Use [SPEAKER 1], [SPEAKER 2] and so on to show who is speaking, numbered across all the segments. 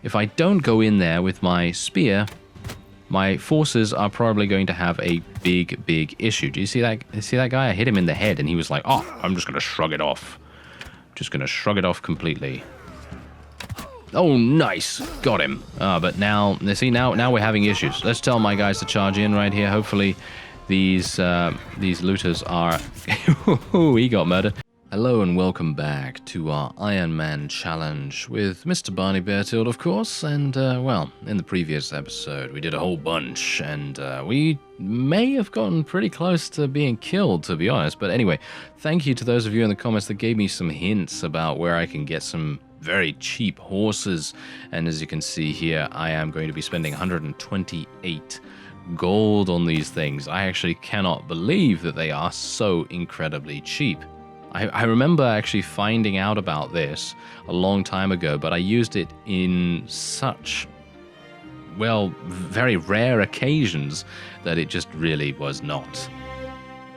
[SPEAKER 1] if I don't go in there with my spear, my forces are probably going to have a big issue. Do you see that? See that guy? I hit him in the head, and he was like, "Oh, I'm just gonna shrug it off. Just gonna shrug it off completely." Oh, nice, got him. But now, see, now we're having issues. Let's tell my guys to charge in right here. Hopefully, these looters are. He got murdered. Hello and welcome back to our Ironman challenge with Mr. Barney Beartilt, of course, and, well, in the previous episode we did a whole bunch, and we may have gotten pretty close to being killed, to be honest, but anyway, thank you to those of you in the comments that gave me some hints about where I can get some very cheap horses, and as you can see here, I am going to be spending 128 gold on these things. I actually cannot believe that they are so incredibly cheap. I remember actually finding out about this a long time ago, but I used it in such, well, very rare occasions that it just really was not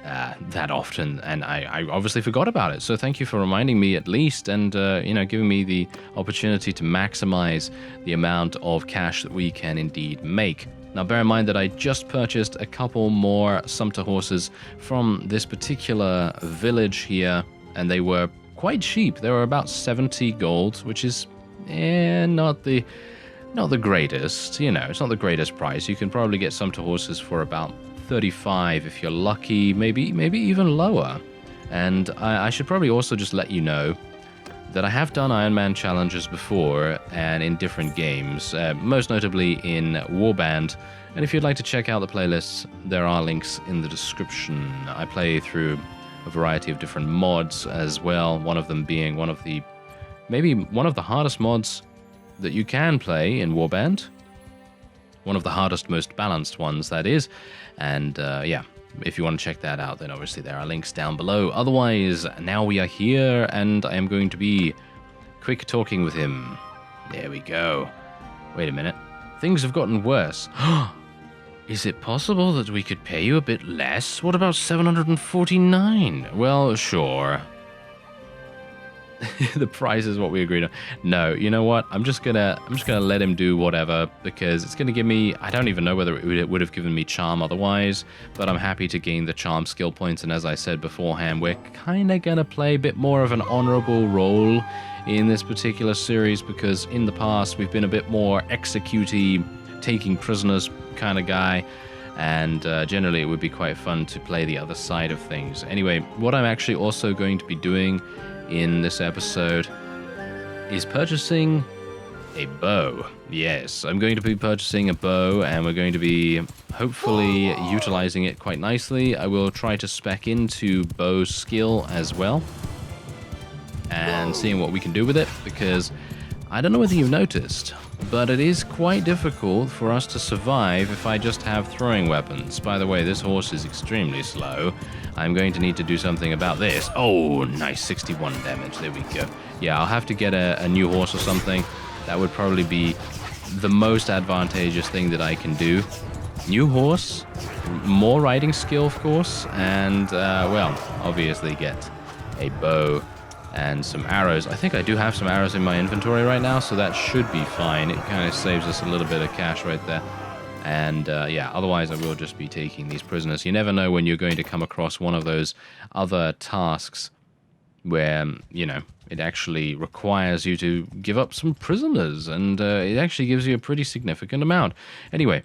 [SPEAKER 1] that often, and I obviously forgot about it. So thank you for reminding me at least, and you know, giving me the opportunity to maximize the amount of cash that we can indeed make. Now bear in mind that I just purchased a couple more Sumpter horses from this particular village here, and they were quite cheap. They were about 70 gold, which is not the greatest, you know, it's not the greatest price. You can probably get Sumpter horses for about 35 if you're lucky, maybe even lower. And I should probably also just let you know that I have done Ironman challenges before and in different games, most notably in Warband. And if you'd like to check out the playlists, there are links in the description. I play through a variety of different mods as well, one of them being maybe one of the hardest mods that you can play in Warband. One of the hardest, most balanced ones, that is. And yeah, if you want to check that out, then obviously there are links down below. Otherwise, now we are here, and I am going to be quick talking with him. There we go. Wait a minute. Things have gotten worse. Is it possible that we could pay you a bit less? What about 749? Well, sure. The price is what we agreed on. No, you know what? I'm just gonna let him do whatever, because it's gonna give me, I don't even know whether it would have given me charm otherwise, but I'm happy to gain the charm skill points. And as I said beforehand, we're kind of gonna play a bit more of an honorable role in this particular series, because in the past we've been a bit more executey, taking prisoners kind of guy, and generally it would be quite fun to play the other side of things. Anyway, what I'm actually also going to be doing in this episode is purchasing a bow. Yes, I'm going to be purchasing a bow, and we're going to be hopefully utilizing it quite nicely. I will try to spec into bow skill as well and seeing what we can do with it, because I don't know whether you've noticed, but it is quite difficult for us to survive if I just have throwing weapons. By the way, this horse is extremely slow. I'm going to need to do something about this. Oh, nice, 61 damage. There we go. Yeah, I'll have to get a new horse or something. That would probably be the most advantageous thing that I can do. New horse, more riding skill, of course, and, well, obviously get a bow and some arrows. I think I do have some arrows in my inventory right now, so that should be fine. It kind of saves us a little bit of cash right there. And yeah, otherwise I will just be taking these prisoners. You never know when you're going to come across one of those other tasks where, you know, it actually requires you to give up some prisoners, and it actually gives you a pretty significant amount. Anyway,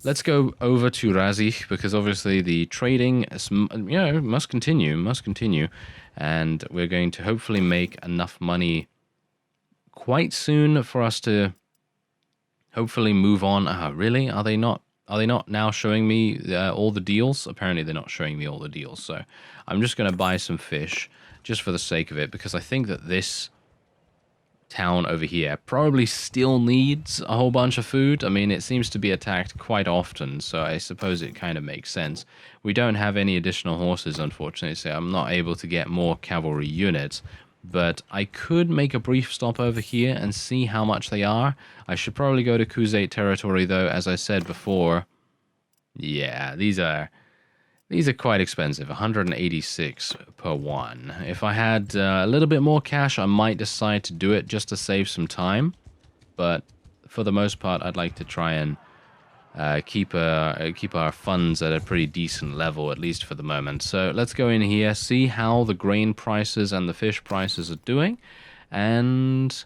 [SPEAKER 1] let's go over to Razi, because obviously the trading, you know, must continue, and we're going to hopefully make enough money quite soon for us to hopefully move on. Really? Are they not now showing me all the deals? Apparently they're not showing me all the deals, so I'm just going to buy some fish just for the sake of it, because I think that this town over here probably still needs a whole bunch of food. I mean, it seems to be attacked quite often, so I suppose it kind of makes sense. We don't have any additional horses, unfortunately, so I'm not able to get more cavalry units, but I could make a brief stop over here and see how much they are. I should probably go to Khuzait territory, though, as I said before. Yeah, these are quite expensive, 186 per one. If I had a little bit more cash, I might decide to do it just to save some time. But for the most part, I'd like to try and keep our funds at a pretty decent level, at least for the moment. So let's go in here, see how the grain prices and the fish prices are doing. And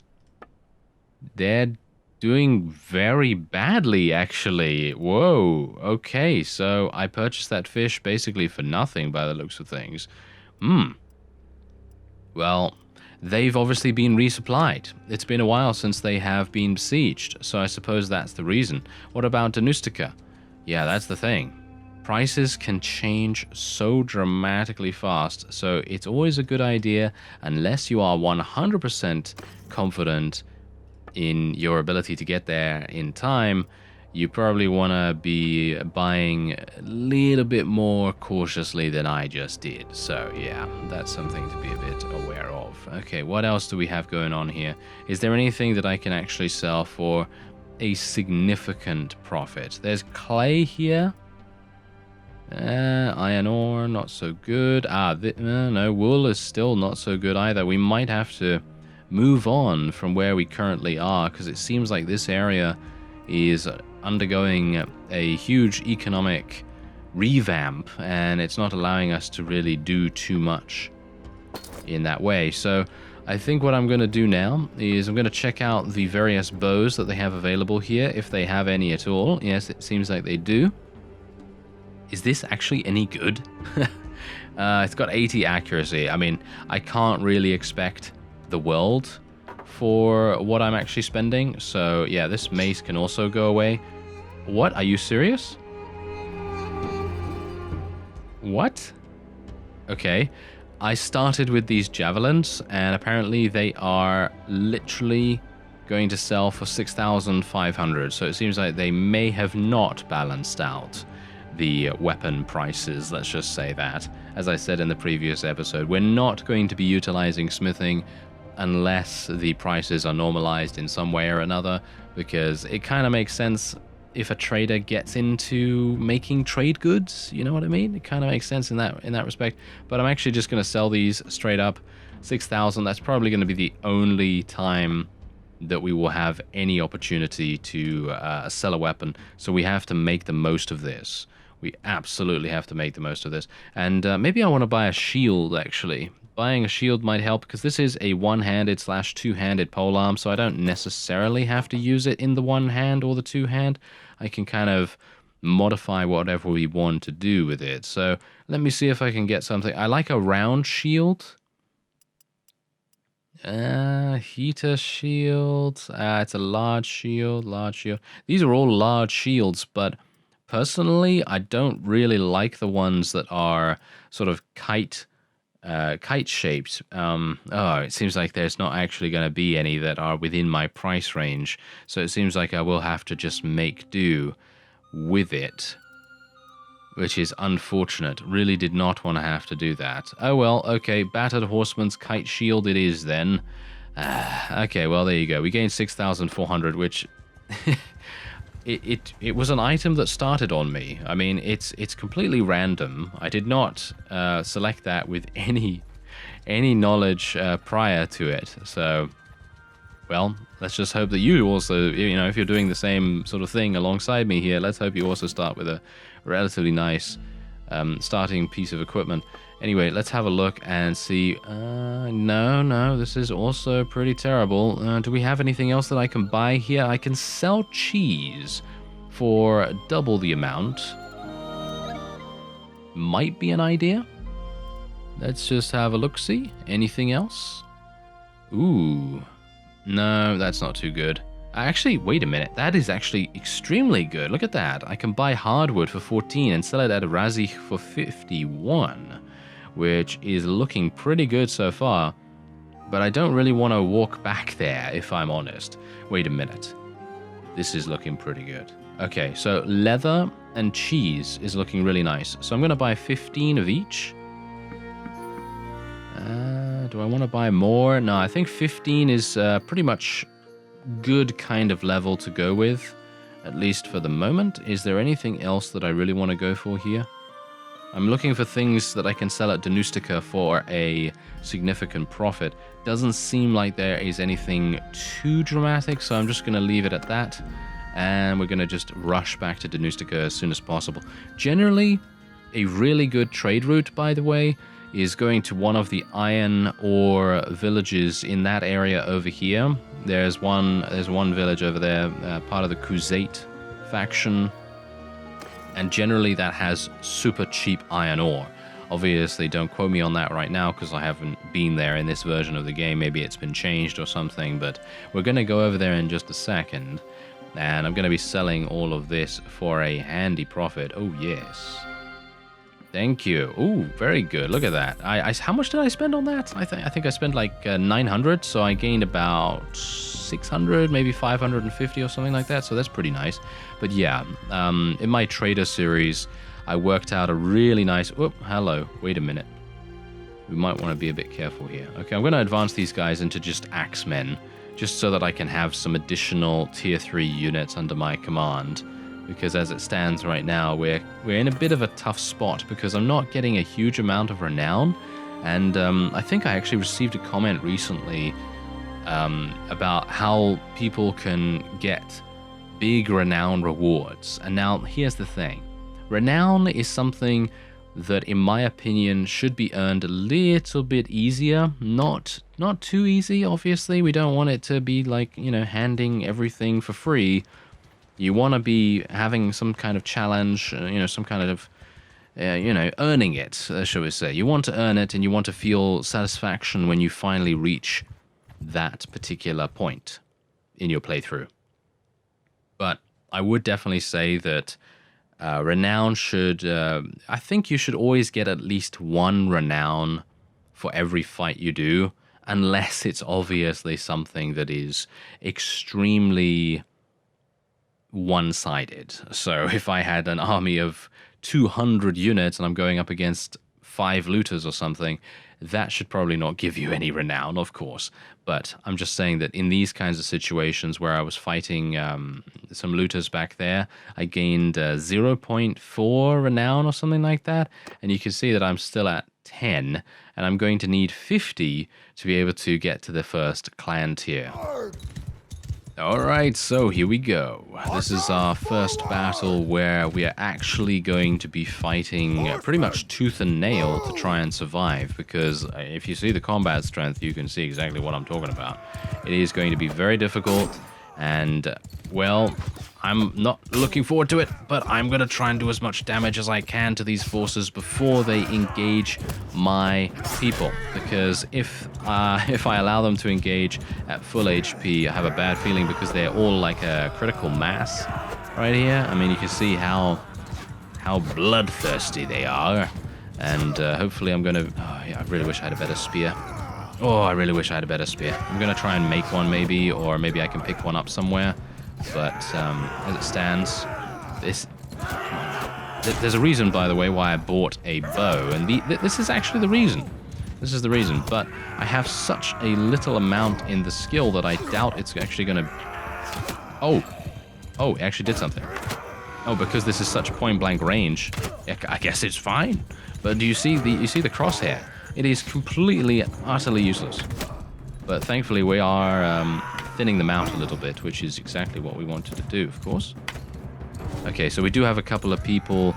[SPEAKER 1] they're doing very badly, actually. Whoa, okay, so I purchased that fish basically for nothing by the looks of things. Well, they've obviously been resupplied. It's been a while since they have been besieged, so I suppose that's the reason. What about Danustica? Yeah, that's the thing. Prices can change so dramatically fast, so it's always a good idea, unless you are 100% confident in your ability to get there in time, you probably want to be buying a little bit more cautiously than I just did. So yeah, that's something to be a bit aware of. Okay, what else do we have going on here? Is there anything that I can actually sell for a significant profit? There's clay here. Iron ore, not so good. No, wool is still not so good either. We might have to move on from where we currently are, because it seems like this area is undergoing a huge economic revamp, and it's not allowing us to really do too much in that way. So I think what I'm going to do now is I'm going to check out the various bows that they have available here, if they have any at all. Yes, it seems like they do. Is this actually any good? It's got 80 accuracy. I mean, I can't really expect the world for what I'm actually spending. So yeah, this mace can also go away. What? Are you serious? What? Okay. I started with these javelins, and apparently they are literally going to sell for 6,500. So it seems like they may have not balanced out the weapon prices, let's just say that. As I said in the previous episode, we're not going to be utilizing smithing unless the prices are normalized in some way or another, because it kind of makes sense if a trader gets into making trade goods, you know what I mean? It kind of makes sense in that respect. But I'm actually just going to sell these straight up 6,000. That's probably going to be the only time that we will have any opportunity to sell a weapon. So we have to make the most of this. We absolutely have to make the most of this. And maybe I want to buy a shield, actually. Buying a shield might help, because this is a one-handed / two-handed polearm, so I don't necessarily have to use it in the one hand or the two hand. I can kind of modify whatever we want to do with it. So let me see if I can get something. I like a round shield. Heater shield. It's a large shield. These are all large shields, but personally, I don't really like the ones that are sort of kite shaped. It seems like there's not actually going to be any that are within my price range, so it seems like I will have to just make do with it, which is unfortunate. Really did not want to have to do that. Oh well, okay, battered horseman's kite shield it is then. Okay, well there you go. We gained 6,400, which It was an item that started on me. I mean, it's completely random. I did not select that with any knowledge prior to it. So, well, let's just hope that you also, if you're doing the same sort of thing alongside me here, let's hope you also start with a relatively nice starting piece of equipment. Anyway, let's have a look and see. No, this is also pretty terrible. Do we have anything else that I can buy here? I can sell cheese for double the amount. Might be an idea. Let's just have a look-see. Anything else? Ooh. No, that's not too good. Actually, wait a minute. That is actually extremely good. Look at that. I can buy hardwood for 14 and sell it at a Razi for 51. Which is looking pretty good so far, but I don't really want to walk back there, if I'm honest. Wait a minute. This is looking pretty good. Okay, so leather and cheese is looking really nice. So I'm going to buy 15 of each. Do I want to buy more? No, I think 15 is pretty much good kind of level to go with, at least for the moment. Is there anything else that I really want to go for here? I'm looking for things that I can sell at Danustica for a significant profit. Doesn't seem like there is anything too dramatic, so I'm just going to leave it at that. And we're going to just rush back to Danustica as soon as possible. Generally, a really good trade route, by the way, is going to one of the iron ore villages in that area over here. There's one village over there, part of the Crusade faction. And generally that has super cheap iron ore. Obviously, don't quote me on that right now because I haven't been there in this version of the game. Maybe it's been changed or something, but we're going to go over there in just a second. And I'm going to be selling all of this for a handy profit. Oh, yes. Thank you. Oh, very good. Look at that. How much did I spend on that? I think I spent like 900, so I gained about 600, maybe 550 or something like that, so that's pretty nice. But yeah, in my trader series, I worked out a really nice... Whoop, hello. Wait a minute. We might want to be a bit careful here. Okay, I'm going to advance these guys into just axemen, just so that I can have some additional tier 3 units under my command. Because as it stands right now, we're in a bit of a tough spot because I'm not getting a huge amount of renown. And I think I actually received a comment recently about how people can get big renown rewards. And now here's the thing. Renown is something that, in my opinion, should be earned a little bit easier. Not too easy, obviously. We don't want it to be like, you know, handing everything for free. You want to be having some kind of challenge, you know, some kind of, you know, earning it, shall we say. You want to earn it and you want to feel satisfaction when you finally reach that particular point in your playthrough. But I would definitely say that renown should, I think you should always get at least 1 renown for every fight you do, unless it's obviously something that is extremely one-sided. So if I had an army of 200 units and I'm going up against 5 looters or something, that should probably not give you any renown, of course. But I'm just saying that in these kinds of situations where I was fighting some looters back there, I gained 0.4 renown or something like that. And you can see that I'm still at 10, and I'm going to need 50 to be able to get to the first clan tier. Alright, so here we go. This is our first battle where we are actually going to be fighting pretty much tooth and nail to try and survive, because if you see the combat strength, you can see exactly what I'm talking about. It is going to be very difficult, and, well, I'm not looking forward to it, but I'm going to try and do as much damage as I can to these forces before they engage my people, because if I allow them to engage at full HP, I have a bad feeling because they're all like a critical mass right here. I mean, you can see how bloodthirsty they are, and hopefully I'm going to... Oh, yeah, I really wish I had a better spear. Oh, I really wish I had a better spear. I'm going to try and make one maybe, or maybe I can pick one up somewhere. But as it stands, come on now. There's a reason, by the way, why I bought a bow, and this is actually the reason. This is the reason, but I have such a little amount in the skill that I doubt it's actually going to... Oh, it actually did something. Oh, because this is such point-blank range, I guess it's fine. But do you see the crosshair? It is completely, utterly useless. But thankfully, we are thinning them out a little bit, which is exactly what we wanted to do, of course. Okay, so we do have a couple of people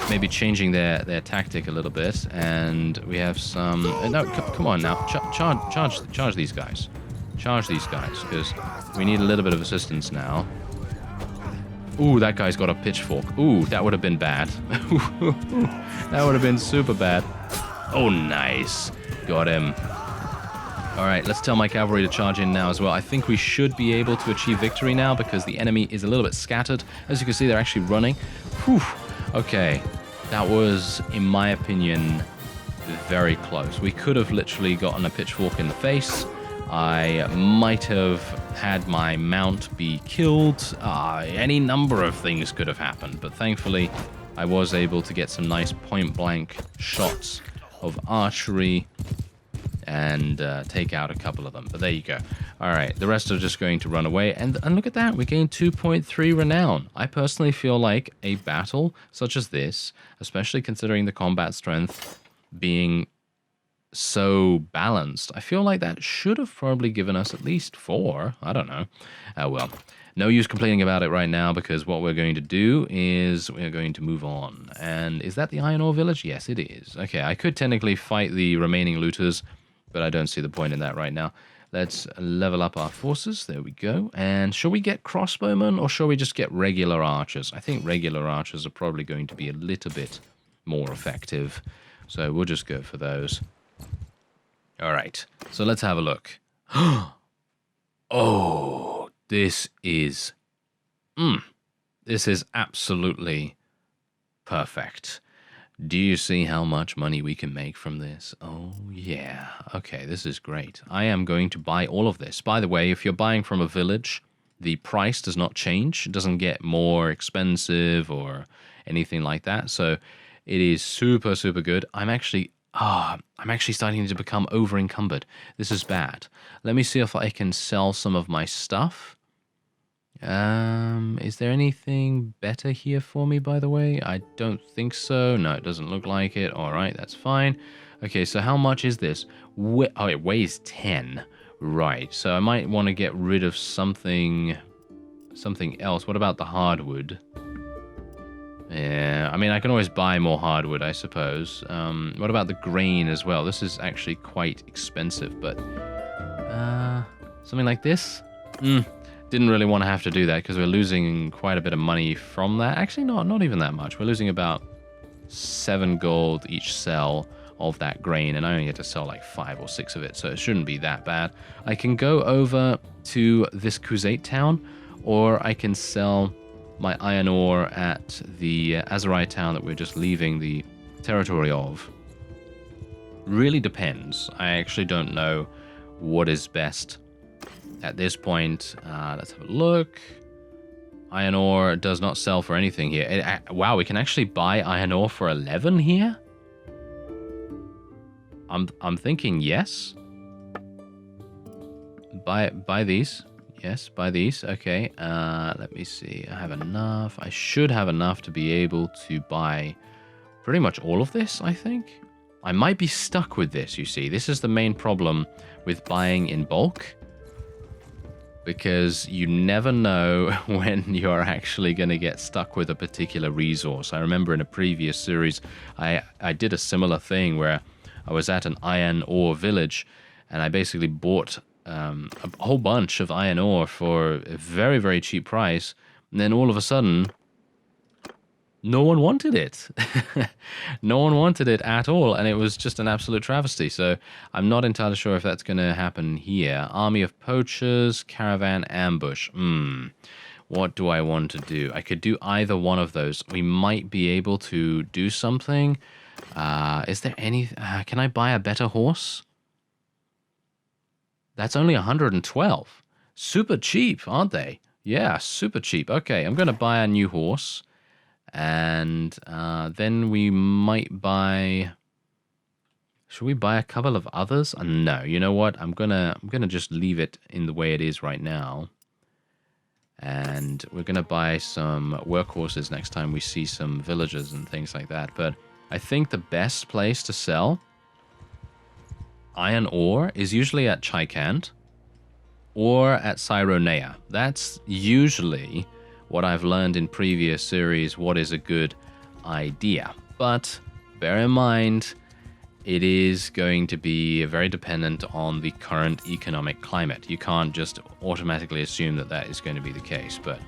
[SPEAKER 1] maybe changing their tactic a little bit, and we have some... no, come on now. Charge these guys. Charge these guys, because we need a little bit of assistance now. Ooh, that guy's got a pitchfork. Ooh, that would have been bad. That would have been super bad. Oh, nice. Got him. Alright, let's tell my cavalry to charge in now as well. I think we should be able to achieve victory now because the enemy is a little bit scattered. As you can see, they're actually running. Whew. Okay, that was, in my opinion, very close. We could have literally gotten a pitchfork in the face. I might have had my mount be killed. Any number of things could have happened, but thankfully I was able to get some nice point-blank shots of archery. and take out a couple of them. But there you go. All right, the rest are just going to run away. And look at that, we gained 2.3 renown. I personally feel like a battle such as this, especially considering the combat strength being so balanced, I feel like that should have probably given us at least 4. I don't know. Well, no use complaining about it right now, because what we're going to do is we're going to move on. And is that the iron ore village? Yes, it is. Okay, I could technically fight the remaining looters, but I don't see the point in that right now. Let's level up our forces. There we go. And shall we get crossbowmen, or shall we just get regular archers? I think regular archers are probably going to be a little bit more effective. So we'll just go for those. All right, so let's have a look. Oh, this is absolutely perfect. Do you see how much money we can make from this? Oh, yeah. Okay, this is great. I am going to buy all of this. By the way, if you're buying from a village, the price does not change. It doesn't get more expensive or anything like that. So it is super, super good. I'm actually starting to become over encumbered. This is bad. Let me see if I can sell some of my stuff. Is there anything better here for me, by the way? I don't think so. No, it doesn't look like it. All right, that's fine. Okay, so how much is this? Oh, it weighs 10. Right, so I might want to get rid of something else. What about the hardwood? Yeah, I mean, I can always buy more hardwood, I suppose. What about the grain as well? This is actually quite expensive, but something like this? Didn't really want to have to do that because we're losing quite a bit of money from that. Actually, not even that much. We're losing about 7 gold each sell of that grain, and I only get to sell like 5 or 6 of it, so it shouldn't be that bad. I can go over to this Crusade town, or I can sell my iron ore at the Azurai town that we're just leaving the territory of. Really depends. I actually don't know what is best at this point. Let's have a look. Iron ore does not sell for anything here. Wow, we can actually buy iron ore for 11 here? I'm thinking yes. Buy these. Yes, buy these. Okay, let me see. I have enough. I should have enough to be able to buy pretty much all of this, I think. I might be stuck with this, you see. This is the main problem with buying in bulk, because you never know when you're actually going to get stuck with a particular resource. I remember in a previous series, I did a similar thing where I was at an iron ore village, and I basically bought a whole bunch of iron ore for a very, very cheap price, and then all of a sudden, no one wanted it. No one wanted it at all, and it was just an absolute travesty. So I'm not entirely sure if that's going to happen here. Army of poachers, caravan, ambush. What do I want to do? I could do either one of those. We might be able to do something. Is there any... can I buy a better horse? That's only 112. Super cheap, aren't they? Yeah, super cheap. Okay, I'm going to buy a new horse. And then we might buy... Should we buy a couple of others? No, you know what? I'm gonna just leave it in the way it is right now. And we're going to buy some workhorses next time we see some villagers and things like that. But I think the best place to sell iron ore is usually at Chikant or at Cyronea. That's usually what I've learned in previous series, what is a good idea. But bear in mind, it is going to be very dependent on the current economic climate. You can't just automatically assume that that is going to be the case, but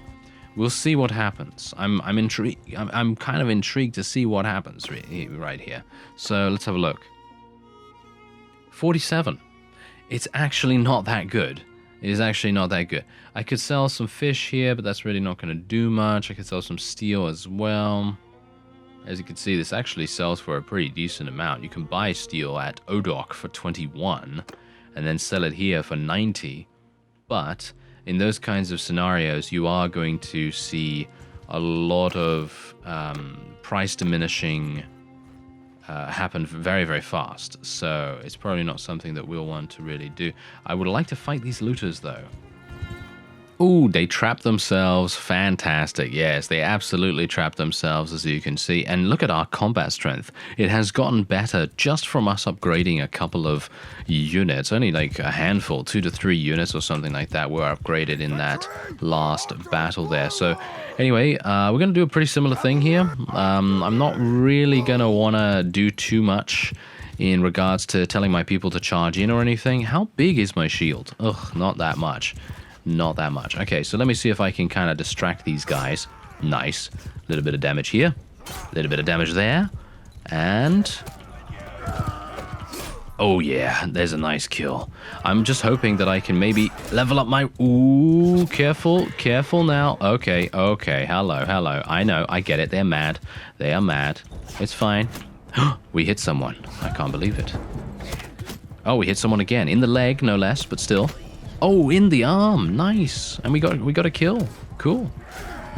[SPEAKER 1] we'll see what happens. I'm intrigued. I'm kind of intrigued to see what happens right here. So let's have a look. 47. It's actually not that good. It is actually not that good. I could sell some fish here, but that's really not going to do much. I could sell some steel as well. As you can see, this actually sells for a pretty decent amount. You can buy steel at Odok for 21 and then sell it here for 90. But in those kinds of scenarios, you are going to see a lot of price diminishing happen very, very fast. So it's probably not something that we'll want to really do. I would like to fight these looters, though. Ooh, they trapped themselves. Fantastic. Yes, they absolutely trapped themselves, as you can see. And look at our combat strength. It has gotten better just from us upgrading a couple of units. Only like a handful, 2 to 3 units or something like that were upgraded in that last battle there. So anyway, we're going to do a pretty similar thing here. I'm not really going to want to do too much in regards to telling my people to charge in or anything. How big is my shield? Ugh, not that much. Not that much. Okay, so let me see if I can kind of distract these guys. Nice. A little bit of damage here. A little bit of damage there. And... oh yeah, there's a nice kill. I'm just hoping that I can maybe level up my... ooh, careful. Careful now. Okay, okay. Hello, hello. I know, I get it. They're mad. They are mad. It's fine. We hit someone. I can't believe it. Oh, we hit someone again. In the leg, no less, but still. Oh, in the arm. Nice. And we got a kill. Cool.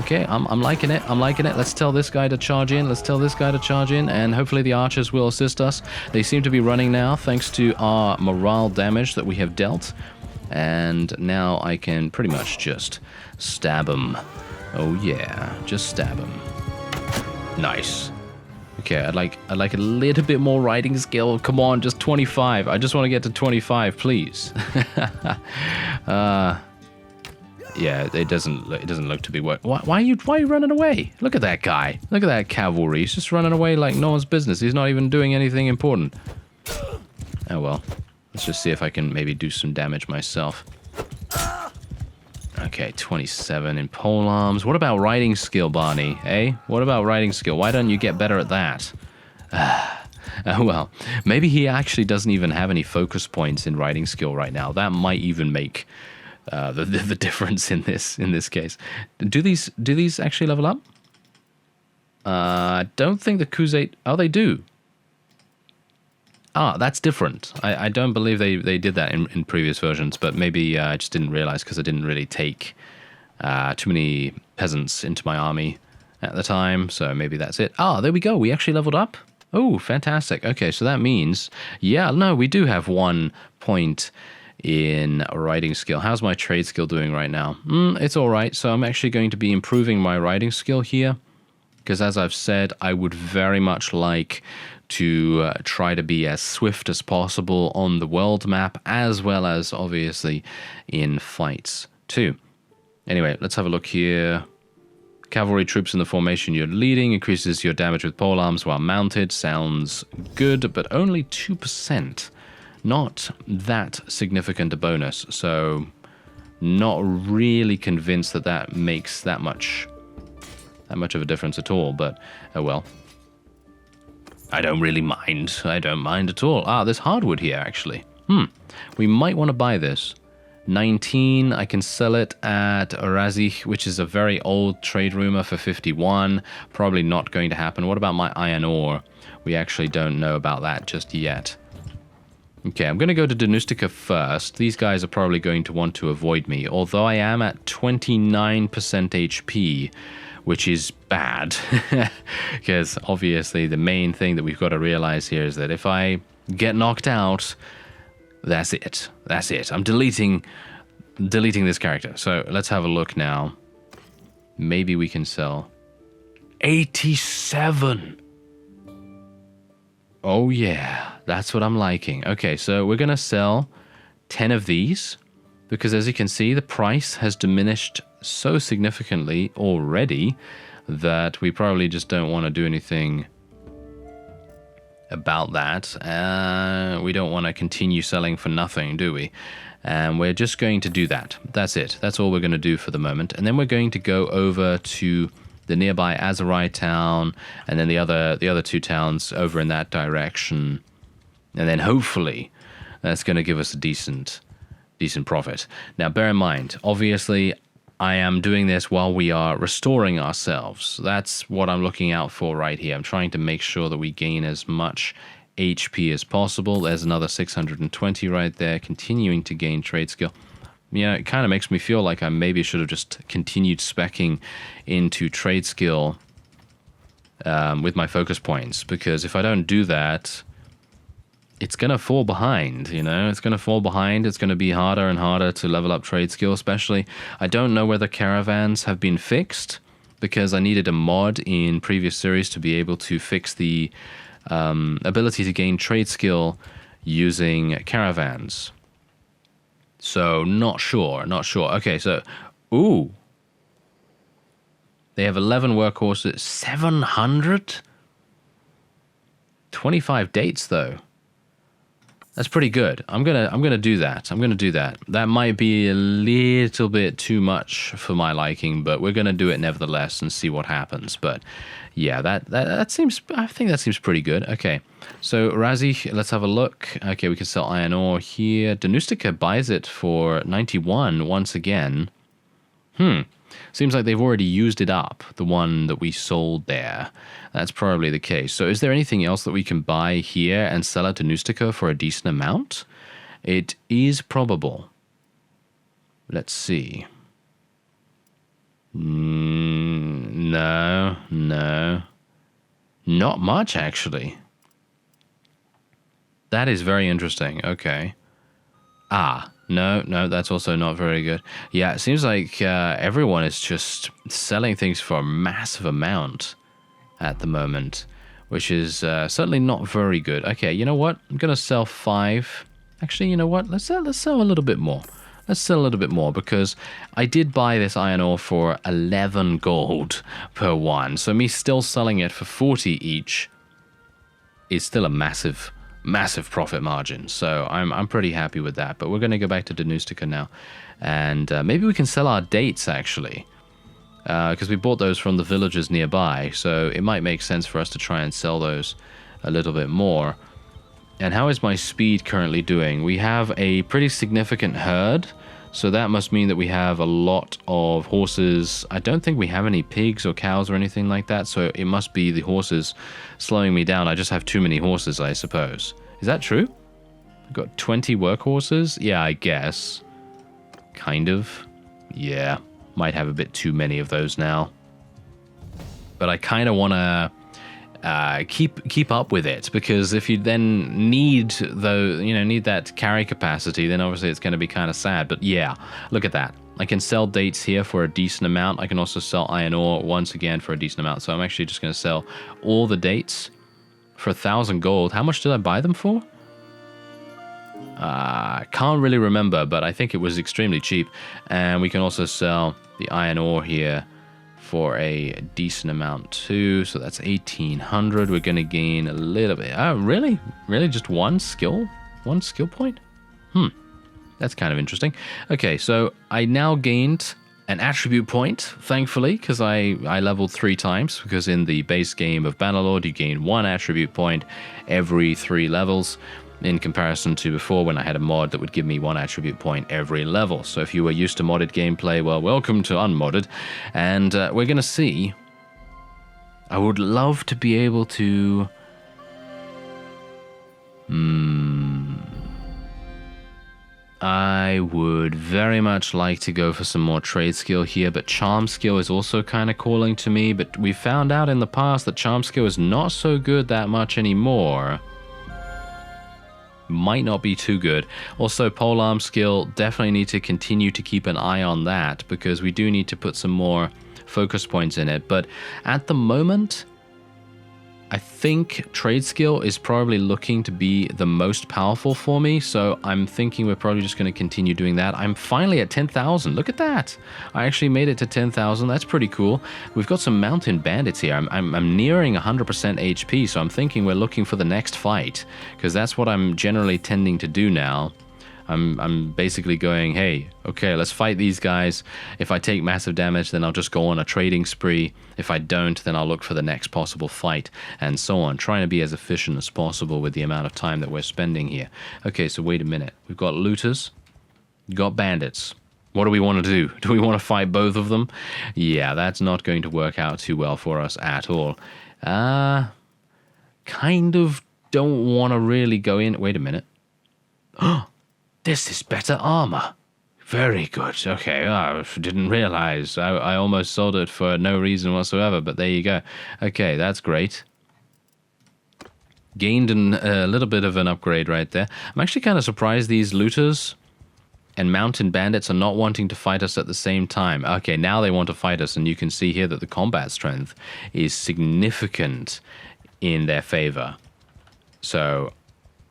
[SPEAKER 1] Okay, I'm liking it. I'm liking it. Let's tell this guy to charge in. Let's tell this guy to charge in, and hopefully the archers will assist us. They seem to be running now, thanks to our morale damage that we have dealt. And now I can pretty much just stab him. Oh yeah, just stab him. Nice. Okay, I'd like a little bit more riding skill. Come on, just 25. I just want to get to 25, please. Yeah, it doesn't look to be work. Why are you running away? Look at that guy. Look at that cavalry. He's just running away like no one's business. He's not even doing anything important. Oh well. Let's just see if I can maybe do some damage myself. Okay, 27 in polearms. What about riding skill, Barney? Eh? What about riding skill? Why don't you get better at that? Oh well, maybe he actually doesn't even have any focus points in riding skill right now. That might even make the difference in this case. Do these actually level up? I don't think the Khuzait... oh, they do. Ah, that's different. I don't believe they did that in previous versions, but maybe I just didn't realize because I didn't really take too many peasants into my army at the time, so maybe that's it. Ah, there we go. We actually leveled up. Oh, fantastic. Okay, so that means... yeah, no, we do have 1 point in riding skill. How's my trade skill doing right now? It's all right. So I'm actually going to be improving my riding skill here because, as I've said, I would very much like to try to be as swift as possible on the world map, as well as obviously in fights too. Anyway, let's have a look here. Cavalry troops in the formation you're leading increases your damage with polearms while mounted. Sounds good, but only 2%. Not that significant a bonus, so not really convinced that makes that much of a difference at all, but oh well. I don't really mind. I don't mind at all. Ah, there's hardwood here, actually. We might want to buy this. 19, I can sell it at Razich, which is a very old trade rumor, for 51. Probably not going to happen. What about my iron ore? We actually don't know about that just yet. Okay, I'm going to go to Danustica first. These guys are probably going to want to avoid me, although I am at 29% HP, which is bad. Because obviously the main thing that we've got to realize here is that if I get knocked out, that's it. That's it. I'm deleting this character. So let's have a look now. Maybe we can sell 87. Oh yeah, that's what I'm liking. Okay, so we're going to sell 10 of these because, as you can see, the price has diminished so significantly already that we probably just don't want to do anything about that. We don't want to continue selling for nothing, do we? And we're just going to do that. That's it. That's all we're going to do for the moment. And then we're going to go over to the nearby Azurai town, and then the other 2 towns over in that direction. And then hopefully that's going to give us a decent profit. Now, bear in mind, obviously, I am doing this while we are restoring ourselves. That's what I'm looking out for right here. I'm trying to make sure that we gain as much HP as possible. There's another 620 right there, continuing to gain trade skill. Yeah, it kind of makes me feel like I maybe should have just continued speccing into trade skill with my focus points, because if I don't do that, it's going to fall behind, It's going to fall behind. It's going to be harder and harder to level up trade skill, especially. I don't know whether caravans have been fixed, because I needed a mod in previous series to be able to fix the ability to gain trade skill using caravans. So, not sure. Okay, so, ooh. They have 11 workhorses, 700? 25 dates, though. That's pretty good. I'm gonna do that. That might be a little bit too much for my liking, but we're gonna do it nevertheless and see what happens. But yeah, that seems. I think that seems pretty good. Okay, so Razi, let's have a look. Okay, we can sell iron ore here. Danustica buys it for 91 once again. Seems like they've already used it up, the one that we sold there. That's probably the case. So is there anything else that we can buy here and sell at Danustica for a decent amount? It is probable. Let's see. No. Not much, actually. That is very interesting. Okay. No, that's also not very good. Yeah, it seems like everyone is just selling things for a massive amount at the moment, which is certainly not very good. Okay, you know what? I'm going to sell 5. Actually, you know what? Let's sell a little bit more. Let's sell a little bit more, because I did buy this iron ore for 11 gold per one. So me still selling it for 40 each is still a massive profit margin, so I'm pretty happy with that. But we're going to go back to Danustica now, and maybe we can sell our dates, actually, because we bought those from the villagers nearby, so it might make sense for us to try and sell those a little bit more. And how is my speed currently doing? We have a pretty significant herd, so that must mean that we have a lot of horses. I don't think we have any pigs or cows or anything like that, so it must be the horses slowing me down. I just have too many horses, I suppose. Is that true? I've got 20 workhorses? Yeah, I guess. Kind of. Yeah, might have a bit too many of those now. But I kind of want to keep up with it, because if you then need that carry capacity, then obviously it's going to be kind of sad. But yeah, look at that. I can sell dates here for a decent amount. I can also sell iron ore once again for a decent amount. So I'm actually just going to sell all the dates for 1,000 gold. How much did I buy them for? Can't really remember, but I think it was extremely cheap. And we can also sell the iron ore here for a decent amount too. So that's 1,800. We're going to gain a little bit. Oh, really? Really? Just one skill? One skill point? That's kind of interesting. Okay, so I now gained an attribute point, thankfully, because I leveled 3 times, because in the base game of Bannerlord, you gain 1 attribute point every 3 levels, in comparison to before when I had a mod that would give me 1 attribute point every level. So if you were used to modded gameplay, well, welcome to unmodded. And we're going to see. I would love to be able to... I would very much like to go for some more trade skill here, but charm skill is also kind of calling to me. But we found out in the past that charm skill is not so good that much anymore. Might not be too good. Also, polearm skill, definitely need to continue to keep an eye on that, because we do need to put some more focus points in it. But at the moment, I think trade skill is probably looking to be the most powerful for me, so I'm thinking we're probably just going to continue doing that. I'm finally at 10,000. Look at that. I actually made it to 10,000. That's pretty cool. We've got some mountain bandits here. I'm nearing 100% HP, so I'm thinking we're looking for the next fight, because that's what I'm generally tending to do now. I'm basically going, hey, okay, let's fight these guys. If I take massive damage, then I'll just go on a trading spree. If I don't, then I'll look for the next possible fight, and so on, trying to be as efficient as possible with the amount of time that we're spending here. Okay, so wait a minute. We've got looters, we've got bandits. What do we want to do? Do we want to fight both of them? Yeah, that's not going to work out too well for us at all. Kind of don't want to really go in. Wait a minute. This is better armor. Very good. Okay, I didn't realize. I almost sold it for no reason whatsoever, but there you go. Okay, that's great. Gained a little bit of an upgrade right there. I'm actually kind of surprised these looters and mountain bandits are not wanting to fight us at the same time. Okay, now they want to fight us, and you can see here that the combat strength is significant in their favor. So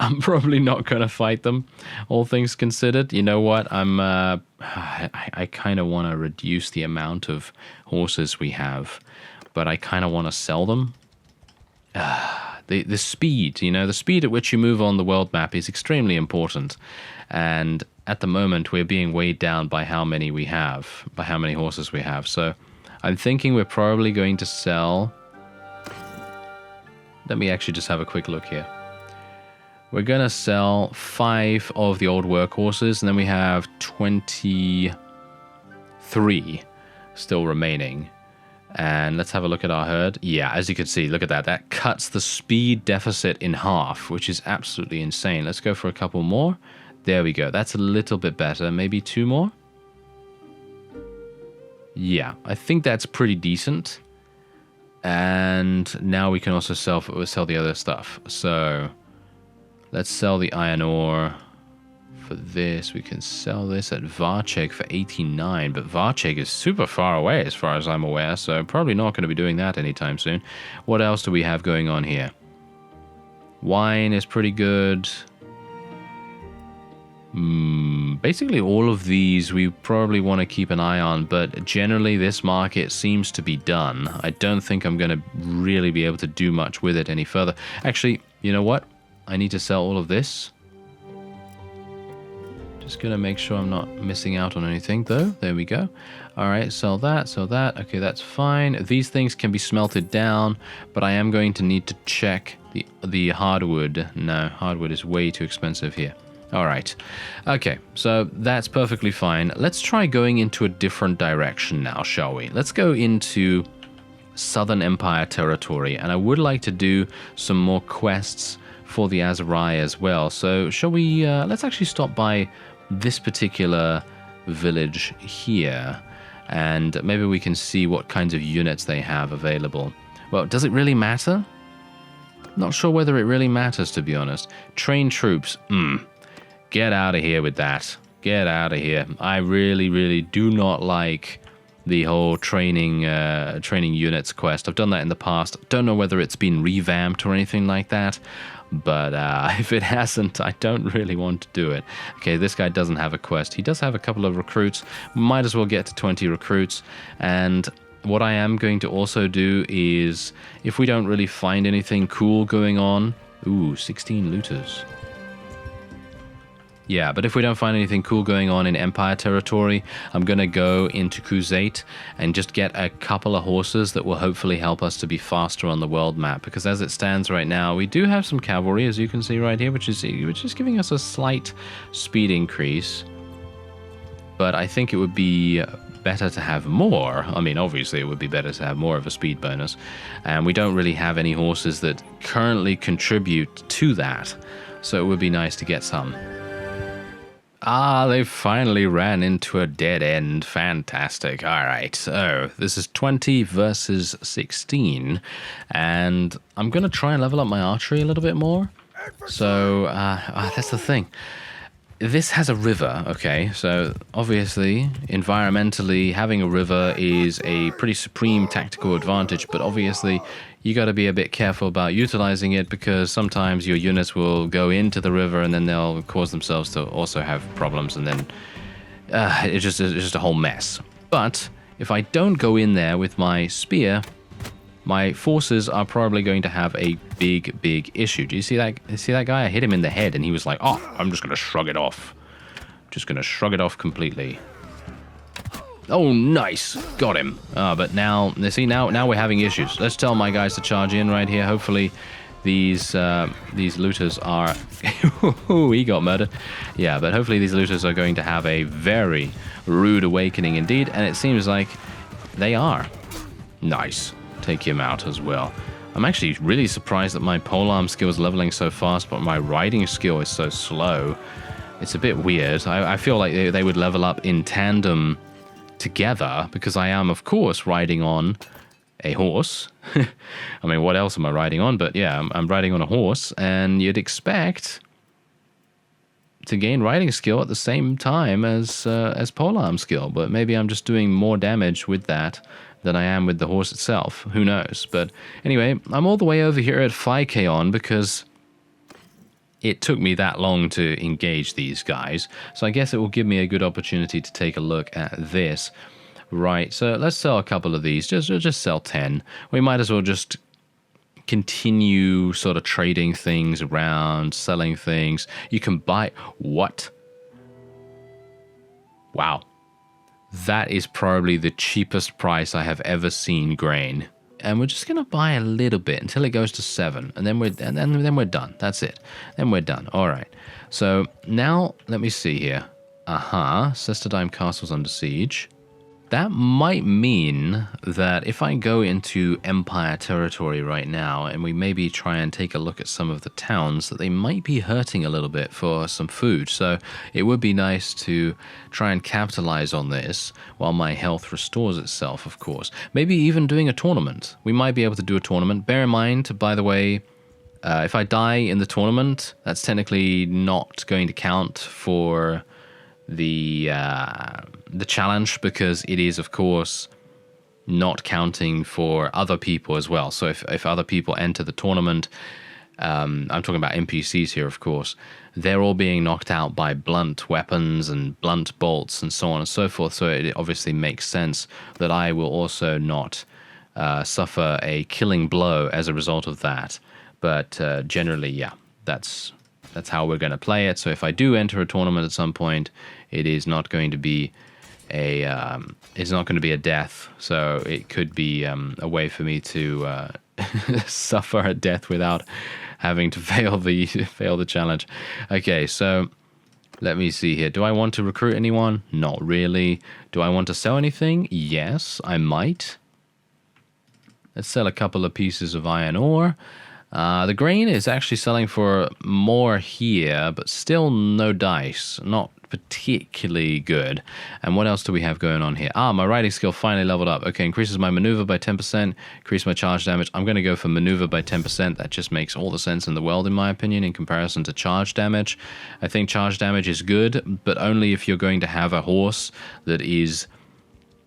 [SPEAKER 1] I'm probably not going to fight them, all things considered. You know what? I kind of want to reduce the amount of horses we have, but I kind of want to sell them. The speed, you know, the speed at which you move on the world map is extremely important. And at the moment, we're being weighed down by how many we have, by how many horses we have. So I'm thinking we're probably going to sell. Let me actually just have a quick look here. We're going to sell 5 of the old workhorses, and then we have 23 still remaining. And let's have a look at our herd. Yeah, as you can see, look at that. That cuts the speed deficit in half, which is absolutely insane. Let's go for a couple more. There we go. That's a little bit better. Maybe 2 more? Yeah, I think that's pretty decent. And now we can also sell the other stuff. So let's sell the iron ore for this. We can sell this at Varchek for 89, but Varchek is super far away as far as I'm aware, so probably not going to be doing that anytime soon. What else do we have going on here? Wine is pretty good. Basically all of these we probably want to keep an eye on, but generally this market seems to be done. I don't think I'm going to really be able to do much with it any further. Actually, you know what? I need to sell all of this. Just going to make sure I'm not missing out on anything, though. There we go. All right, sell that, sell that. Okay, that's fine. These things can be smelted down, but I am going to need to check the hardwood. No, hardwood is way too expensive here. All right. Okay, so that's perfectly fine. Let's try going into a different direction now, shall we? Let's go into Southern Empire territory, and I would like to do some more quests for the Aserai as well. So shall we, let's actually stop by this particular village here, and maybe we can see what kinds of units they have available. Well, does it really matter? Not sure whether it really matters, to be honest. Train troops, get out of here with that. Get out of here. I really, really do not like the whole training units quest. I've done that in the past. Don't know whether it's been revamped or anything like that, but if it hasn't, I don't really want to do it. Okay, this guy doesn't have a quest. He does have a couple of recruits. Might as well get to 20 recruits. And what I am going to also do is, if we don't really find anything cool going on... Ooh, 16 looters. Yeah, but if we don't find anything cool going on in Empire territory, I'm going to go into Crusade and just get a couple of horses that will hopefully help us to be faster on the world map. Because as it stands right now, we do have some cavalry, as you can see right here, which is giving us a slight speed increase. But I think it would be better to have more. I mean, obviously it would be better to have more of a speed bonus. And we don't really have any horses that currently contribute to that. So it would be nice to get some. Ah, they finally ran into a dead end. Fantastic. All right, so this is 20 versus 16, and I'm going to try and level up my archery a little bit more. So, that's the thing. This has a river, okay? So, obviously, environmentally, having a river is a pretty supreme tactical advantage, but obviously, you got to be a bit careful about utilizing it, because sometimes your units will go into the river and then they'll cause themselves to also have problems, and then it's just a whole mess. But if I don't go in there with my spear, my forces are probably going to have a big issue. Do you see that? See that guy? I hit him in the head and he was like, "Oh, I'm just going to shrug it off. Just going to shrug it off completely." Oh, nice. Got him. But now, you see, now we're having issues. Let's tell my guys to charge in right here. Hopefully these looters are... he got murdered. Yeah, but hopefully these looters are going to have a very rude awakening indeed, and it seems like they are. Nice. Take him out as well. I'm actually really surprised that my polearm skill is leveling so fast, but my riding skill is so slow. It's a bit weird. I feel like they would level up in tandem together because I am, of course, riding on a horse. I mean, what else am I riding on? But yeah, I'm riding on a horse, and you'd expect to gain riding skill at the same time as polearm skill, but maybe I'm just doing more damage with that than I am with the horse itself. Who knows? But anyway, I'm all the way over here at 5k on because it took me that long to engage these guys, so I guess it will give me a good opportunity to take a look at this. Right, so let's sell a couple of these. Just sell 10. We might as well just continue sort of trading things around, selling things. You can buy... What? Wow. That is probably the cheapest price I have ever seen grain. And we're just going to buy a little bit until it goes to 7. And then we're done. That's it. Then we're done. All right. So now, let me see here. Sesterdheim Castle's under siege. That might mean that if I go into Empire territory right now and we maybe try and take a look at some of the towns, that they might be hurting a little bit for some food. So it would be nice to try and capitalize on this while my health restores itself, of course. Maybe even doing a tournament. We might be able to do a tournament. Bear in mind, by the way, if I die in the tournament, that's technically not going to count for the challenge, because it is, of course, not counting for other people as well. So if other people enter the tournament, I'm talking about NPCs here, of course, they're all being knocked out by blunt weapons and blunt bolts and so on and so forth. So it obviously makes sense that I will also not suffer a killing blow as a result of that. But generally, yeah, that's how we're going to play it. So if I do enter a tournament at some point, it is not going to be a death. So it could be a way for me to suffer a death without having to fail the challenge. Okay, so let me see here. Do I want to recruit anyone? Not really. Do I want to sell anything? Yes, I might. Let's sell a couple of pieces of iron ore. The grain is actually selling for more here, but still no dice. Not particularly good. And what else do we have going on here? My riding skill finally leveled up. Okay, increases my maneuver by 10%, increase my charge damage. I'm going to go for maneuver by 10%. That just makes all the sense in the world, in my opinion, in comparison to charge damage. I think charge damage is good, but only if you're going to have a horse that is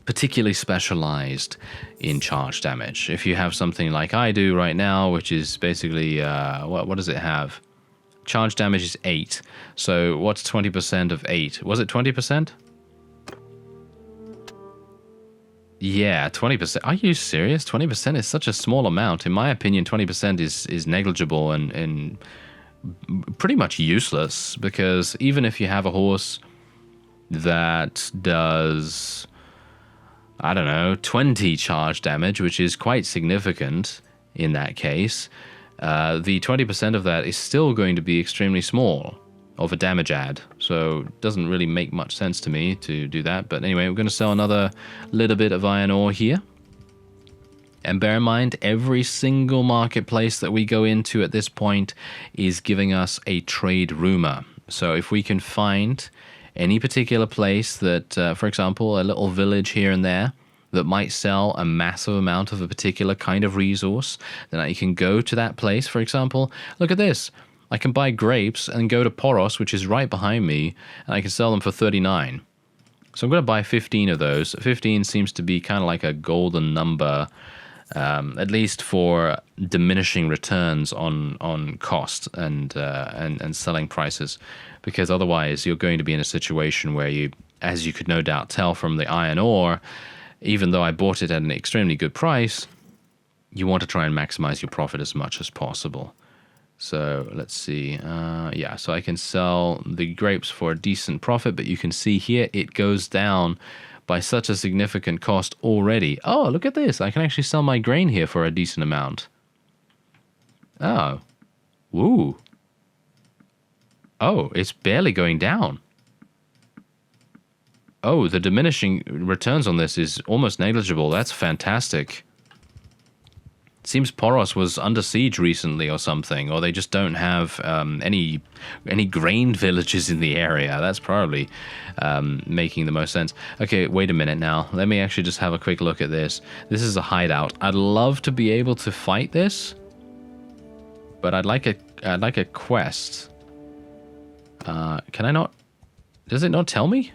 [SPEAKER 1] particularly specialized in charge damage. If you have something like I do right now, which is basically, what does it have? Charge damage is 8. So what's 20% of 8? Was it 20%? Yeah, 20%. Are you serious? 20% is such a small amount. In my opinion, 20% is negligible and pretty much useless, because even if you have a horse that does, I don't know, 20 charge damage, which is quite significant in that case, the 20% of that is still going to be extremely small of a damage add. So it doesn't really make much sense to me to do that. But anyway, we're going to sell another little bit of iron ore here. And bear in mind, every single marketplace that we go into at this point is giving us a trade rumor. So if we can find any particular place that, for example, a little village here and there that might sell a massive amount of a particular kind of resource, then I can go to that place. For example, look at this. I can buy grapes and go to Poros, which is right behind me, and I can sell them for 39. So I'm going to buy 15 of those. 15 seems to be kind of like a golden number, at least for diminishing returns on cost and selling prices, because otherwise you're going to be in a situation where you, as you could no doubt tell from the iron ore, even though I bought it at an extremely good price, you want to try and maximize your profit as much as possible. So let's see. Yeah, so I can sell the grapes for a decent profit, but you can see here it goes down by such a significant cost already. Oh, look at this. I can actually sell my grain here for a decent amount. Oh. Woo. Oh, it's barely going down. Oh, the diminishing returns on this is almost negligible. That's fantastic. Seems Poros was under siege recently or something, or they just don't have any grain villages in the area. That's probably making the most sense. Okay, wait a minute now. Let me actually just have a quick look at this. This is a hideout. I'd love to be able to fight this, but I'd like a quest. Can I not? Does it not tell me?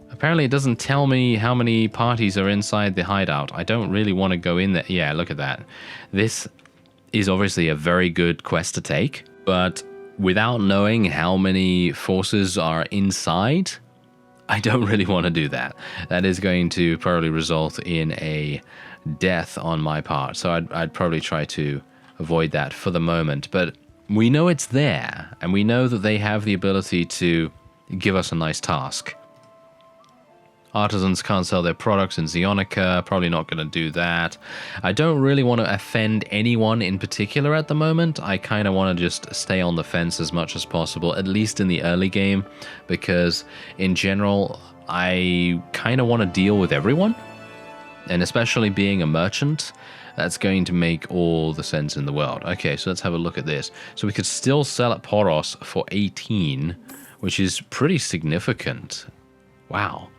[SPEAKER 1] Apparently it doesn't tell me how many parties are inside the hideout. I don't really want to go in there. Yeah, look at that. This is obviously a very good quest to take, but without knowing how many forces are inside, I don't really want to do that. That is going to probably result in a death on my part, so I'd probably try to avoid that for the moment. But we know it's there, and we know that they have the ability to give us a nice task. Artisans can't sell their products in Zionica, probably not going to do that. I don't really want to offend anyone in particular at the moment. I kind of want to just stay on the fence as much as possible, at least in the early game, because in general, I kind of want to deal with everyone, and especially being a merchant, that's going to make all the sense in the world. Okay, so let's have a look at this. So we could still sell at Poros for 18, which is pretty significant. Wow.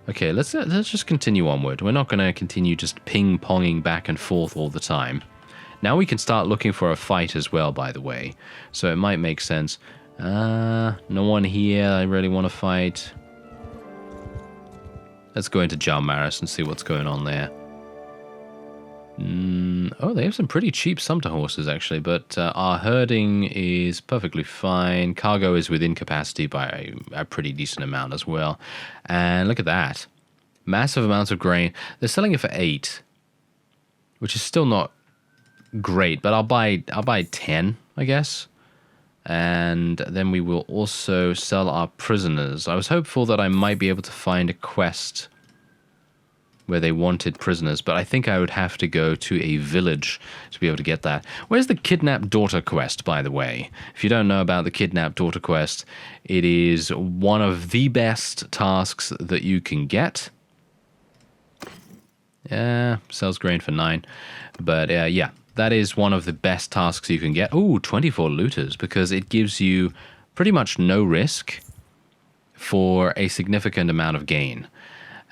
[SPEAKER 1] Okay, let's just continue onward. We're not going to continue just ping-ponging back and forth all the time. Now we can start looking for a fight as well, by the way. So it might make sense. No one here I really want to fight. Let's go into Jalmaris and see what's going on there. Oh, they have some pretty cheap Sumpter horses, actually, but our herding is perfectly fine. Cargo is within capacity by a pretty decent amount as well. And look at that. Massive amounts of grain. They're selling it for 8, which is still not great, but I'll buy 10, I guess. And then we will also sell our prisoners. I was hopeful that I might be able to find a quest where they wanted prisoners, but I think I would have to go to a village to be able to get that. Where's the Kidnapped Daughter quest, by the way? If you don't know about the Kidnapped Daughter quest, it is one of the best tasks that you can get. Yeah, sells grain for 9. But yeah, that is one of the best tasks you can get. Ooh, 24 looters, because it gives you pretty much no risk for a significant amount of gain.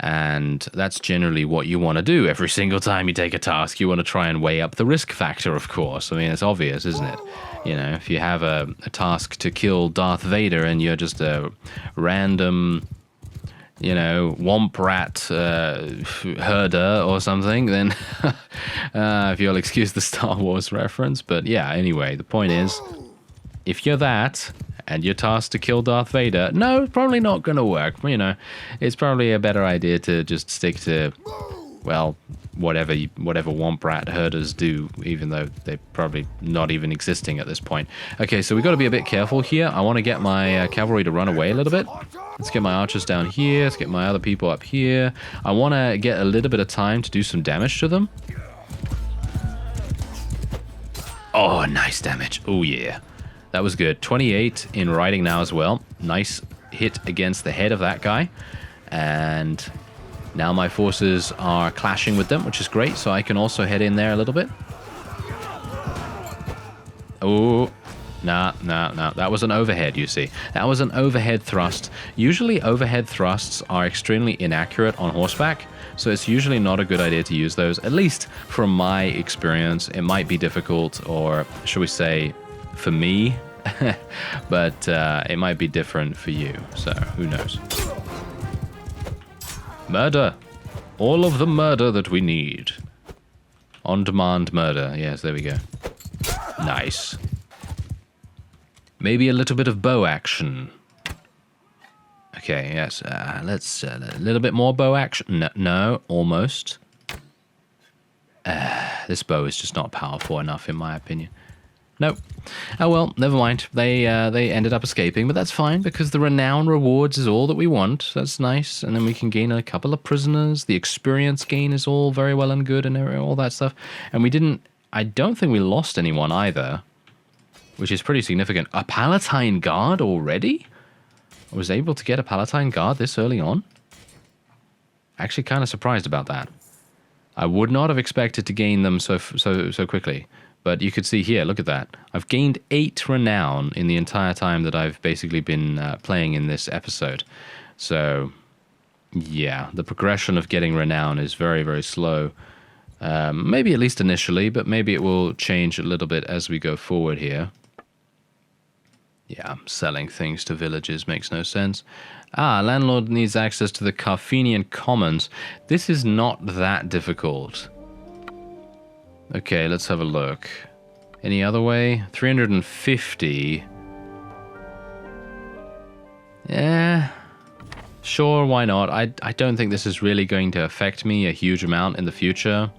[SPEAKER 1] And that's generally what you want to do every single time you take a task. You want to try and weigh up the risk factor, of course. I mean, it's obvious, isn't it? You know, if you have a task to kill Darth Vader and you're just a random, you know, womp rat herder or something, then if you'll excuse the Star Wars reference. But yeah, anyway, the point is, if you're that and you're tasked to kill Darth Vader, no, probably not going to work. You know, it's probably a better idea to just stick to, well, whatever womp rat herders do, even though they're probably not even existing at this point. Okay, so we've got to be a bit careful here. I want to get my cavalry to run away a little bit. Let's get my archers down here. Let's get my other people up here. I want to get a little bit of time to do some damage to them. Oh, nice damage. Oh, yeah. That was good. 28 in riding now as well. Nice hit against the head of that guy. And now my forces are clashing with them, which is great. So I can also head in there a little bit. Oh, nah. That was an overhead, you see. That was an overhead thrust. Usually overhead thrusts are extremely inaccurate on horseback. So it's usually not a good idea to use those. At least from my experience, it might be difficult, or should we say, for me, but it might be different for you, so who knows. Murder. All of the murder that we need. On-demand murder. Yes, there we go. Nice. Maybe a little bit of bow action. Okay, yes, let's a little bit more bow action. No, almost. This bow is just not powerful enough, in my opinion. Nope. Oh well, never mind. They ended up escaping, but that's fine, because the renown rewards is all that we want. That's nice, and then we can gain a couple of prisoners. The experience gain is all very well and good, and all that stuff. And we didn't. I don't think we lost anyone either, which is pretty significant. A Palatine Guard already? I was able to get a Palatine Guard this early on. Actually, kind of surprised about that. I would not have expected to gain them so quickly. But you could see here, look at that. I've gained 8 renown in the entire time that I've basically been playing in this episode. So, yeah, the progression of getting renown is very, very slow. Maybe at least initially, but maybe it will change a little bit as we go forward here. Yeah, selling things to villages makes no sense. Landlord needs access to the Carfenian Commons. This is not that difficult. Okay, let's have a look. Any other way? 350. Yeah, sure, why not? I don't think this is really going to affect me a huge amount in the future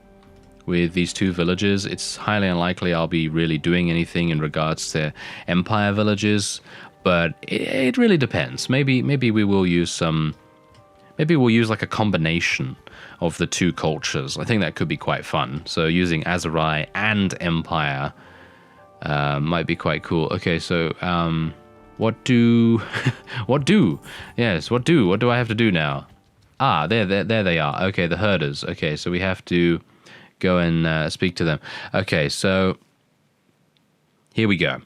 [SPEAKER 1] with these 2 villages. It's highly unlikely I'll be really doing anything in regards to Empire villages, but it really depends. Maybe we will use some... Maybe we'll use like a combination of the 2 cultures. I think that could be quite fun. So using Aserai and Empire might be quite cool. Okay, so what do I have to do now? There they are. Okay, the herders. Okay, so we have to go and speak to them. Okay, so here we go.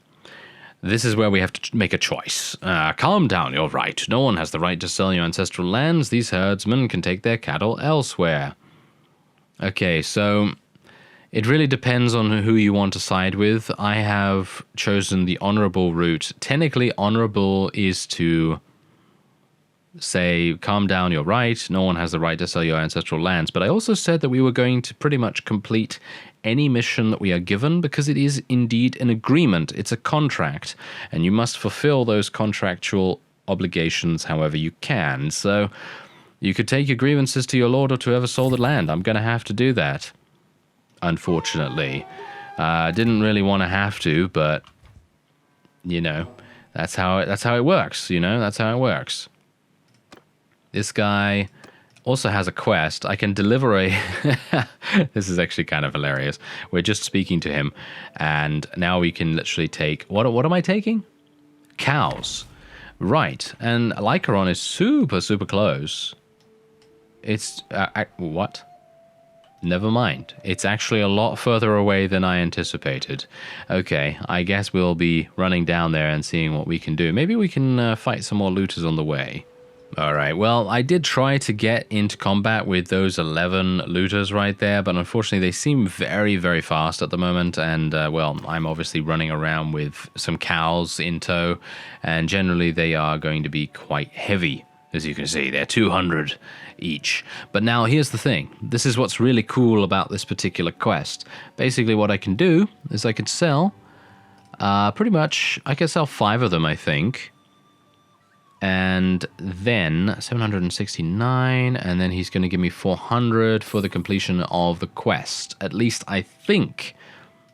[SPEAKER 1] This is where we have to make a choice. Calm down, you're right. No one has the right to sell your ancestral lands. These herdsmen can take their cattle elsewhere. Okay, so it really depends on who you want to side with. I have chosen the honorable route. Technically, honorable is to say, calm down, you're right. No one has the right to sell your ancestral lands. But I also said that we were going to pretty much complete any mission that we are given, because it is indeed an agreement. It's a contract, and you must fulfill those contractual obligations however you can. So you could take your grievances to your lord or to whoever sold the land. I'm going to have to do that, unfortunately. Didn't really want to have to, but you know, that's how it works. You know, that's how it works. This guy also has a quest. I can deliver a... This is actually kind of hilarious. We're just speaking to him, and now we can literally take... What am I taking? Cows. Right, and Lycaron is super, super close. It's... what? Never mind. It's actually a lot further away than I anticipated. Okay, I guess we'll be running down there and seeing what we can do. Maybe we can fight some more looters on the way. Alright, well, I did try to get into combat with those 11 looters right there, but unfortunately they seem very, very fast at the moment, and, well, I'm obviously running around with some cows in tow, and generally they are going to be quite heavy. As you can see, they're 200 each. But now, here's the thing. This is what's really cool about this particular quest. Basically, what I can do is I could sell, pretty much, I can sell 5 of them, I think. And then 769, and then he's going to give me 400 for the completion of the quest. At least I think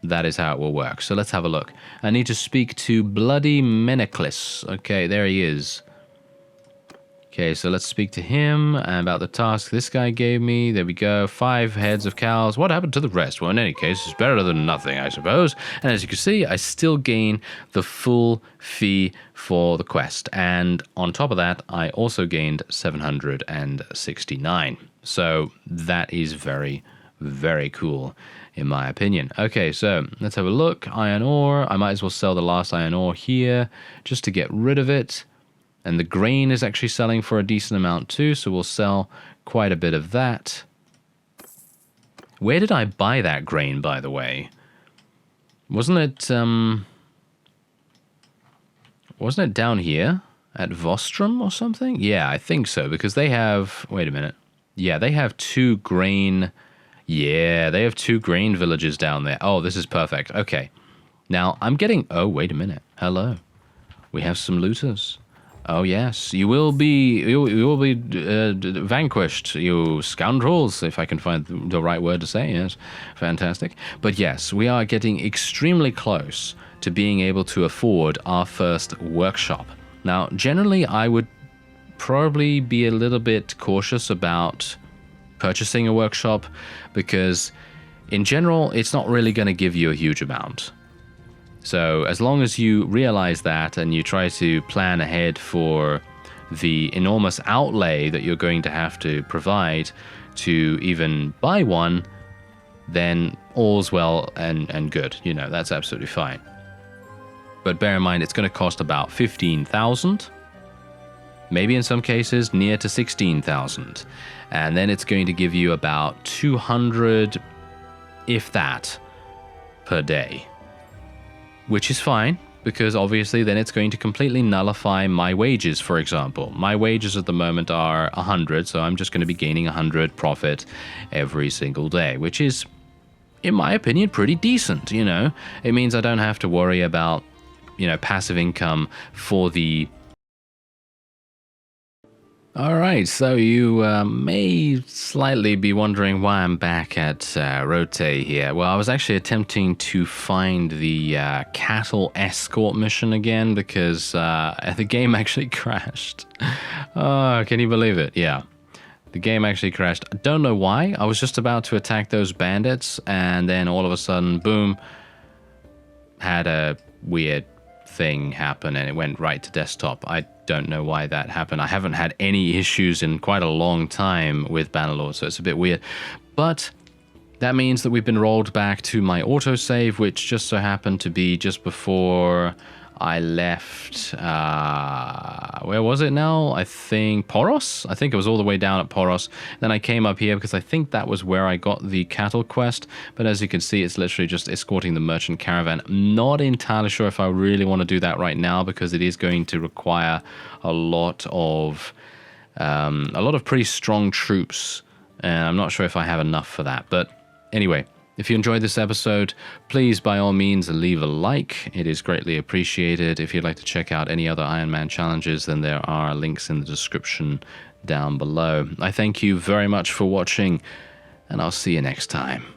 [SPEAKER 1] that is how it will work. So let's have a look. I need to speak to Bloody Meneclis. Okay, there he is. Okay, so let's speak to him about the task this guy gave me. There we go. 5 heads of cows. What happened to the rest? Well, in any case, it's better than nothing, I suppose. And as you can see, I still gain the full fee for the quest. And on top of that, I also gained 769. So that is very, very cool, in my opinion. Okay, so let's have a look. Iron ore. I might as well sell the last iron ore here just to get rid of it. And the grain is actually selling for a decent amount too, so we'll sell quite a bit of that. Where did I buy that grain, by the way? Wasn't it down here at Vostrum or something? Yeah, I think so, because they have... Wait a minute. Yeah, they have 2 grain... Yeah, they have 2 grain villages down there. Oh, this is perfect. Okay. Now, I'm getting... Oh, wait a minute. Hello. We have some looters. Oh yes, you will be vanquished, you scoundrels, if I can find the right word to say. Yes, fantastic. But yes, we are getting extremely close to being able to afford our first workshop. Now, generally, I would probably be a little bit cautious about purchasing a workshop because, in general, it's not really going to give you a huge amount. So as long as you realize that and you try to plan ahead for the enormous outlay that you're going to have to provide to even buy one, then all's well and good. You know, that's absolutely fine. But bear in mind, it's going to cost about 15,000, maybe in some cases near to 16,000. And then it's going to give you about 200, if that, per day, which is fine, because obviously then it's going to completely nullify my wages, for example. My wages at the moment are 100, so I'm just going to be gaining 100 profit every single day, which is, in my opinion, pretty decent, you know. It means I don't have to worry about, you know, passive income for the... Alright, so you may slightly be wondering why I'm back at Rote here. Well, I was actually attempting to find the cattle escort mission again because the game actually crashed. Oh, can you believe it? Yeah. The game actually crashed. I don't know why. I was just about to attack those bandits and then all of a sudden, boom, had a weird thing happen and it went right to desktop. I don't know why that happened. I haven't had any issues in quite a long time with Bannerlord, so it's a bit weird. But that means that we've been rolled back to my autosave, which just so happened to be just before I left, where was it now? I think Poros? I think it was all the way down at Poros. Then I came up here because I think that was where I got the cattle quest. But as you can see, it's literally just escorting the merchant caravan. I'm not entirely sure if I really want to do that right now because it is going to require a lot of pretty strong troops. And I'm not sure if I have enough for that. But anyway, if you enjoyed this episode, please by all means leave a like. It is greatly appreciated. If you'd like to check out any other Ironman challenges, then there are links in the description down below. I thank you very much for watching, and I'll see you next time.